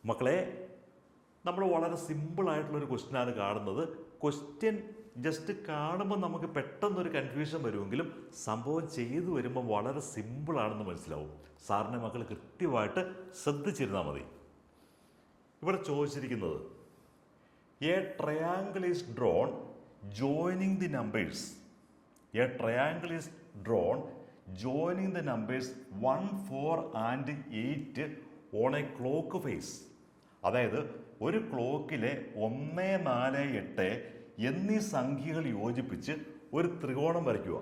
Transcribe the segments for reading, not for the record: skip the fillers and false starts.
മക്കളെ, നമ്മൾ വളരെ സിമ്പിളായിട്ടുള്ളൊരു ക്വസ്റ്റ്യനാണ് കാണുന്നത്. ക്വസ്റ്റ്യൻ ജസ്റ്റ് കാണുമ്പോൾ നമുക്ക് പെട്ടെന്നൊരു കൺഫ്യൂഷൻ വരുമെങ്കിലും സംഭവം ചെയ്തു വരുമ്പോൾ വളരെ സിമ്പിളാണെന്ന് മനസ്സിലാവും. സാറിൻ്റെ മക്കൾ കൃത്യമായിട്ട് ശ്രദ്ധിച്ചിരുന്നാൽ മതി. ഇവിടെ ചോദിച്ചിരിക്കുന്നത് A triangle is drawn joining the numbers. A triangle is drawn joining the numbers 1, 4 and 8 on a clock face. അതായത് ഒരു ക്ലോക്കിലെ 1, 4, 8 എന്നീ സംഖ്യകൾ യോജിപ്പിച്ച് ഒരു ത്രികോണം വരയ്ക്കുക.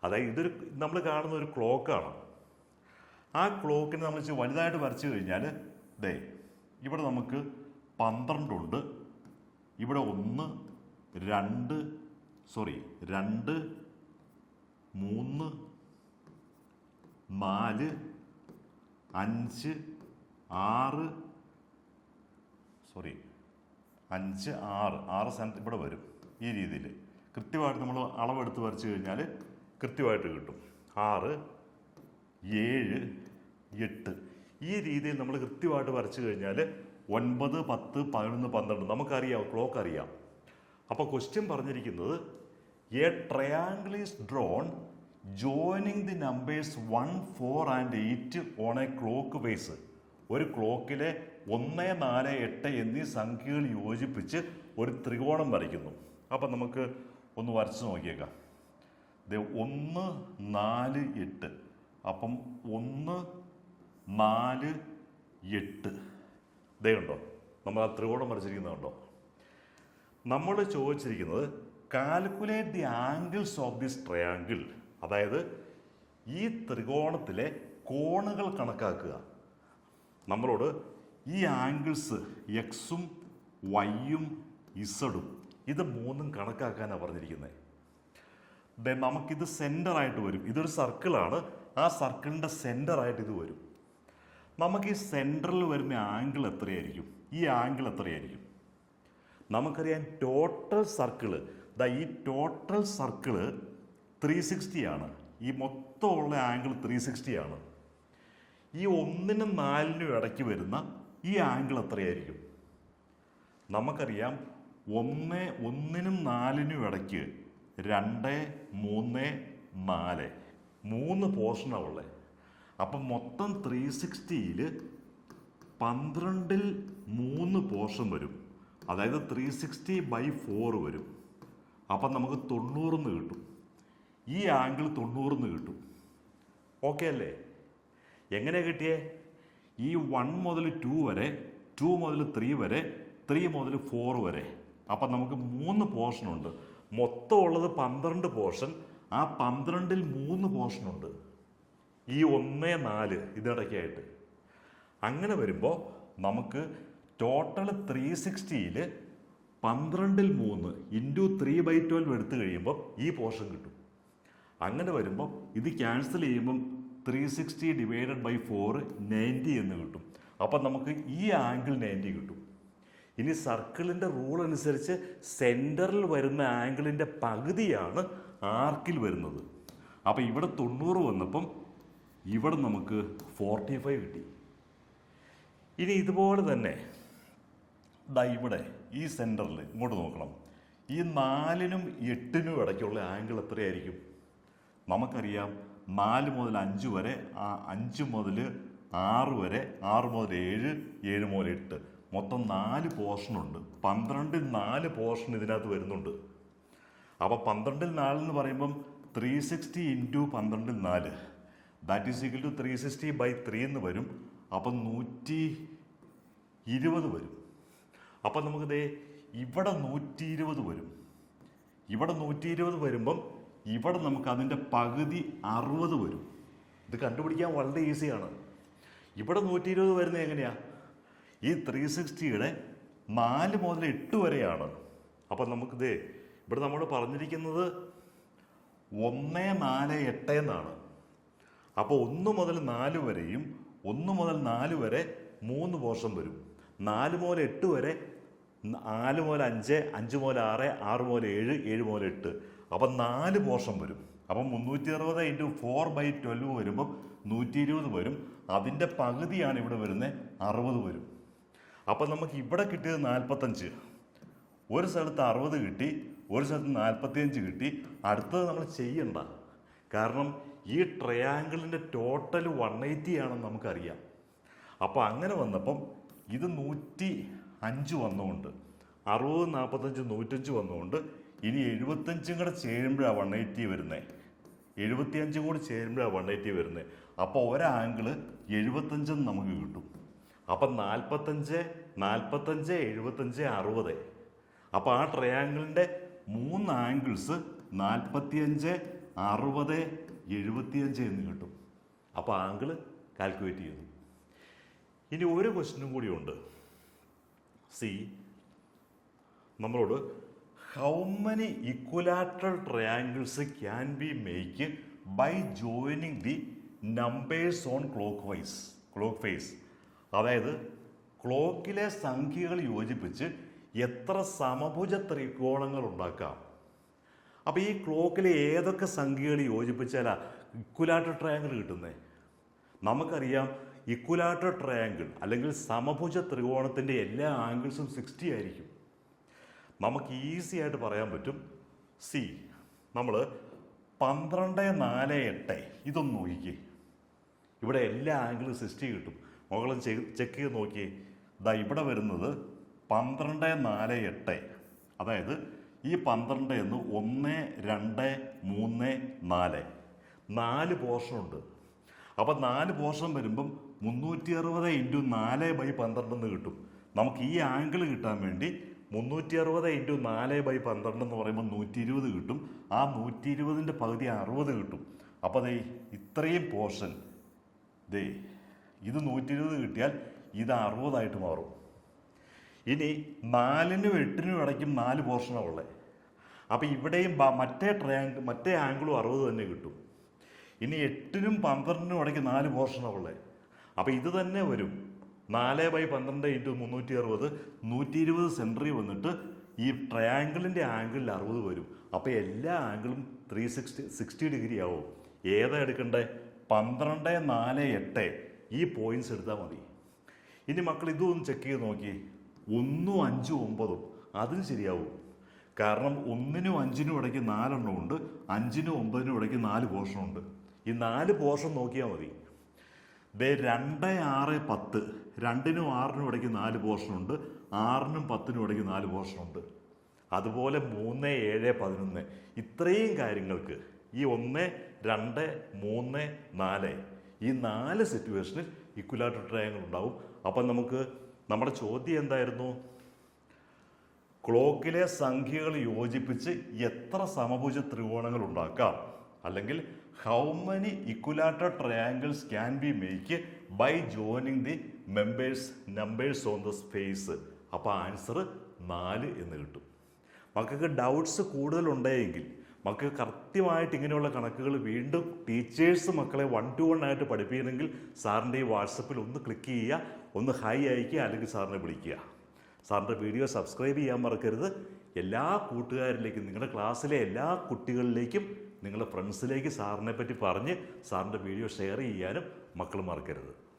അതായത് ഇതൊരു നമ്മൾ കാണുന്ന ഒരു ക്ലോക്കാണ്. ആ ക്ലോക്കിനെ നമ്മൾ വലുതായിട്ട് വരച്ചു കഴിഞ്ഞാൽ ദേ ഇവിടെ നമുക്ക് 12 ഉണ്ട്, ഇവിടെ 1, 2, 3, 4, 5, 6 സ്ഥാനത്ത് ഇവിടെ വരും. ഈ രീതിയിൽ കൃത്യമായിട്ട് നമ്മൾ അളവെടുത്ത് വരച്ചു കഴിഞ്ഞാൽ കൃത്യമായിട്ട് കിട്ടും. 6, 7, 8 ഈ രീതിയിൽ നമ്മൾ കൃത്യമായിട്ട് വരച്ചു കഴിഞ്ഞാൽ 9, 10, 11, 12 നമുക്കറിയാം, ക്ലോക്ക് അറിയാം. അപ്പോൾ ക്വസ്റ്റ്യൻ പറഞ്ഞിരിക്കുന്നത് A triangle is drawn joining the numbers 1, 4 and 8 on A clock base. ഒരു ക്ലോക്കിലെ 1, 4, 8 എന്നീ സംഖ്യകൾ യോജിപ്പിച്ച് ഒരു ത്രികോണം വരയ്ക്കുന്നു. അപ്പം നമുക്ക് ഒന്ന് വരച്ച് നോക്കിയേക്കാം. 1, 4, 8. അപ്പം 1, 4, 8 ദേ ഉണ്ടോ, നമ്മൾ ആ ത്രികോണം വരച്ചിരിക്കുന്നുണ്ടോ? നമ്മൾ ചോദിച്ചിരിക്കുന്നത് calculate the angles of this triangle. അതായത് ഈ ത്രികോണത്തിലെ കോണുകൾ കണക്കാക്കുക. നമ്മളോട് ഈ ആംഗിൾസ് എക്സും വൈയും ഇസഡും ഇത് മൂന്നും കണക്കാക്കാനാണ് പറഞ്ഞിരിക്കുന്നത്. നമുക്കിത് സെൻറ്ററായിട്ട് വരും. ഇതൊരു സർക്കിളാണ്. ആ സർക്കിളിൻ്റെ സെൻറ്ററായിട്ട് ഇത് വരും. നമുക്ക് ഈ സെൻറ്ററിൽ വരുന്ന ആംഗിൾ എത്രയായിരിക്കും? ഈ ആംഗിൾ എത്രയായിരിക്കും? നമുക്കറിയാം ടോട്ടൽ സർക്കിള്, ഈ ടോട്ടൽ സർക്കിള് 360 ആണ്. ഈ മൊത്തമുള്ള ആംഗിൾ 360 ആണ്. ഈ 1നും 4നും ഇടയ്ക്ക് വരുന്ന ഈ ആംഗിൾ എത്രയായിരിക്കും? നമുക്കറിയാം 1നും 4നും ഇടയ്ക്ക് 2, 3, 4 3 പോർഷനാണ് ഉള്ളത്. അപ്പം മൊത്തം 360ൽ 12ൽ 3 പോർഷൻ വരും. അതായത് 360/4 വരും. അപ്പം നമുക്ക് 90 കിട്ടും. ഈ ആംഗിൾ 90 കിട്ടും. ഓക്കെ അല്ലേ? എങ്ങനെ കിട്ടിയേ? ഈ 1 മുതൽ 2 വരെ, 2 മുതൽ 3 വരെ, 3 മുതൽ 4 വരെ. അപ്പം നമുക്ക് 3 പോർഷനുണ്ട്. മൊത്തം ഉള്ളത് 12 പോർഷൻ. ആ 12ൽ 3 പോർഷനുണ്ട്. ഈ 1, 4 ഇതിനിടയ്ക്കായിട്ട്. അങ്ങനെ വരുമ്പോൾ നമുക്ക് ടോട്ടൽ 360ൽ 12ൽ 3 ഇൻറ്റു 3/12 എടുത്തു കഴിയുമ്പോൾ ഈ പോർഷൻ കിട്ടും. അങ്ങനെ വരുമ്പോൾ ഇത് ക്യാൻസൽ ചെയ്യുമ്പം 360/4 90 എന്ന് കിട്ടും. അപ്പം നമുക്ക് ഈ ആംഗിൾ 90 കിട്ടും. ഇനി സർക്കിളിൻ്റെ റൂൾ അനുസരിച്ച് സെൻറ്ററിൽ വരുന്ന ആംഗിളിൻ്റെ പകുതിയാണ് ആർക്കിൽ വരുന്നത്. അപ്പം ഇവിടെ 90 വന്നപ്പം ഇവിടെ നമുക്ക് 45 കിട്ടി. ഇനി ഇതുപോലെ തന്നെ ഇവിടെ ഈ സെൻറ്ററിൽ ഇങ്ങോട്ട് നോക്കണം. ഈ 4നും 8നും ഇടയ്ക്കുള്ള ആംഗിൾ എത്രയായിരിക്കും? നമുക്കറിയാം 4 മുതൽ 5 വരെ, 5 മുതൽ 6 വരെ, 6 മുതൽ 7, 7 മുതൽ 8 മൊത്തം 4 പോർഷനുണ്ട്. 12ൽ 4 പോർഷൻ ഇതിനകത്ത് വരുന്നുണ്ട്. അപ്പോൾ 12ൽ 4 എന്ന് പറയുമ്പം 360 ഇൻറ്റു 12ൽ 4 ദാറ്റ് ഈസ് ഈക്വൽ ടു 360/3 എന്ന് വരും. അപ്പം 120 വരും. അപ്പം നമുക്ക് ഇവിടെ 120 വരും. ഇവിടെ 120 വരുമ്പം ഇവിടെ നമുക്ക് അതിൻ്റെ പകുതി 60 വരും. ഇത് കണ്ടുപിടിക്കാൻ വളരെ ഈസിയാണ്. ഇവിടെ 120 വരുന്നത് എങ്ങനെയാണ്? ഈ 360യുടെ 4 മുതൽ 8 വരെയാണ്. അപ്പം നമുക്കിത് ഇവിടെ നമ്മൾ പറഞ്ഞിരിക്കുന്നത് 1, 4, 8 എന്നാണ്. അപ്പോൾ 1 മുതൽ 4 വരെയും 1 മുതൽ 4 വരെ 3 പോർഷൻ വരും. 4 മുതൽ 8 വരെ 4 മുതൽ 5, 5 മുതൽ 6, 6 മുതൽ 7, 7 മുതൽ 8. അപ്പം 4 പോർഷൻ വരും. അപ്പം 360 × 4/12 വരുമ്പം 120 വരും. അതിൻ്റെ പകുതിയാണ് ഇവിടെ വരുന്നത്, 60 വരും. അപ്പം നമുക്ക് ഇവിടെ കിട്ടിയത് 45. ഒരു സ്ഥലത്ത് 60 കിട്ടി, ഒരു സ്ഥലത്ത് 45 കിട്ടി. അടുത്തത് നമ്മൾ ചെയ്യണ്ട, കാരണം ഈ ട്രയാങ്കിളിൻ്റെ ടോട്ടൽ 180 ആണെന്ന് നമുക്കറിയാം. അപ്പോൾ അങ്ങനെ വന്നപ്പം ഇത് 105 വന്നുകൊണ്ട് 60, 45, 105 വന്നുകൊണ്ട് ഇനി 75 കൂടെ ചേരുമ്പോഴാണ് 180 വരുന്നത്. 75 കൂടി ചേരുമ്പോഴാണ് 180 വരുന്നത്. അപ്പോൾ ഒരാങ്കിള് 75 നമുക്ക് കിട്ടും. അപ്പം 45, 45, 75, 60. അപ്പോൾ ആ ട്രയാങ്കിളിൻ്റെ 3 ആംഗിൾസ് 45, 60, 75 എന്ന് കിട്ടും. അപ്പോൾ ആംഗിള് കാൽക്കുലേറ്റ് ചെയ്തു. ഇനി ഒരു ക്വസ്റ്റ്യനും കൂടിയുണ്ട്. സി, നമ്മളോട് how many equilateral triangles can be make by joining the numbers on clock face. അതായത് ക്ലോക്കിലെ സംഖ്യകൾ യോജിപ്പിച്ച് എത്ര സമഭുജ ത്രികോണങ്ങൾ ഉണ്ടാക്കാം. അപ്പോൾ ഈ ക്ലോക്കിലെ ഏതൊക്കെ സംഖ്യകൾ യോജിപ്പിച്ചാലാ ഇക്വലാറ്റർ ട്രയാങ്കിൾ കിട്ടുന്നത്? നമുക്കറിയാം, ഇക്വലാറ്റർ ട്രയാങ്കിൾ അല്ലെങ്കിൽ സമഭുജ ത്രികോണത്തിൻ്റെ എല്ലാ ആംഗിൾസും 60 ആയിരിക്കും. നമുക്ക് ഈസി ആയിട്ട് പറയാൻ പറ്റും. സി, നമ്മൾ 12, 4, 8 ഇതൊന്ന് നോക്കിക്കേ. ഇവിടെ എല്ലാ ആംഗിളും 60 കിട്ടും. മുകളിൽ ചെക്ക് ചെയ്ത് നോക്കിയേ. ദാ ഇവിടെ വരുന്നത് 12, 4, 8. അതായത് ഈ 12 എന്ന് 1, 2, 3, 4 4 പോർഷനുണ്ട്. അപ്പം 4 പോർഷൻ വരുമ്പം 360 ഇൻറ്റു 4/12 എന്ന് കിട്ടും. നമുക്ക് ഈ ആംഗിൾ കിട്ടാൻ വേണ്ടി 360 ഇൻറ്റു 4/12 എന്ന് പറയുമ്പോൾ 120 കിട്ടും. ആ 120ൻ്റെ പകുതി 60 കിട്ടും. അപ്പോൾ ദേ ഇത്രയും പോർഷൻ, ദേ ഇത് 120 കിട്ടിയാൽ ഇത് 60 മാറും. ഇനി 4നും 8നും ഇടയ്ക്കും 4 പോർഷനാണ് ഉള്ളത്. അപ്പോൾ ഇവിടെയും മറ്റേ ആംഗിളും 60 തന്നെ കിട്ടും. ഇനി 8നും 12നും ഇടയ്ക്ക് 4 പോർഷനാണ് ഉള്ളത്. അപ്പോൾ ഇത് തന്നെ വരും. 4/12 ഇൻറ്റു 360, 120 സെൻറ്ററിൽ വന്നിട്ട് ഈ ട്രയാങ്കിളിൻ്റെ ആംഗിളിൽ 60 വരും. അപ്പോൾ എല്ലാ ആംഗിളും 360 ഡിഗ്രി ആവും. ഏതാ എടുക്കണ്ടേ? 12, 4, 8 ഈ പോയിന്റ്സ് എടുത്താൽ മതി. ഇനി മക്കൾ ഇതൊന്ന് ചെക്ക് ചെയ്ത് നോക്കി. 1, 5, 9 അതും ശരിയാവും. കാരണം 1നും 5നും ഇടയ്ക്ക് 4 എണ്ണം ഉണ്ട്, 5നും 9നും ഇടയ്ക്ക് 4 പോർഷനുണ്ട്. ഈ 4 പോർഷൻ നോക്കിയാൽ മതി. 2, 6, 10 2നും 6നും ഇടയ്ക്ക് 4 പോർഷനുണ്ട്, 6നും 10നും ഇടയ്ക്ക് 4 പോർഷനുണ്ട്. അതുപോലെ 3, 7, 11 ഇത്രയും കാര്യങ്ങൾക്ക് ഈ 1, 2, 3, 4 ഈ 4 സിറ്റുവേഷനിൽ ഇക്വലാറ്റർ ട്രയാങ്കിൾ ഉണ്ടാവും. അപ്പം നമുക്ക് നമ്മുടെ ചോദ്യം എന്തായിരുന്നു? ക്ലോക്കിലെ സംഖ്യകൾ യോജിപ്പിച്ച് എത്ര സമഭുജ ത്രികോണങ്ങൾ ഉണ്ടാക്കാം, അല്ലെങ്കിൽ how many equilateral triangles can be make by joining the numbers on the space. അപ്പോൾ ആൻസർ 4 എന്ന് കിട്ടും. മക്കൾക്ക് ഡൗട്ട്സ് കൂടുതലുണ്ടെങ്കിൽ മക്കൾക്ക് കൃത്യമായിട്ട് ഇങ്ങനെയുള്ള കണക്കുകൾ വീണ്ടും ടീച്ചേഴ്സ് മക്കളെ 1-to-1 ആയിട്ട് പഠിപ്പിക്കണമെങ്കിൽ സാറിൻ്റെ ഈ വാട്സപ്പിൽ ഒന്ന് ക്ലിക്ക് ചെയ്യുക, ഒന്ന് ഹായ് അയക്കുക, അല്ലെങ്കിൽ സാറിനെ വിളിക്കുക. സാറിൻ്റെ വീഡിയോ സബ്സ്ക്രൈബ് ചെയ്യാൻ മറക്കരുത്. എല്ലാ കൂട്ടുകാരിലേക്കും, നിങ്ങളുടെ ക്ലാസ്സിലെ എല്ലാ കുട്ടികളിലേക്കും, നിങ്ങളുടെ ഫ്രണ്ട്സിലേക്ക് സാറിനെ പറ്റി പറഞ്ഞ് സാറിൻ്റെ വീഡിയോ ഷെയർ ചെയ്യാനും മക്കൾ മറക്കരുത്.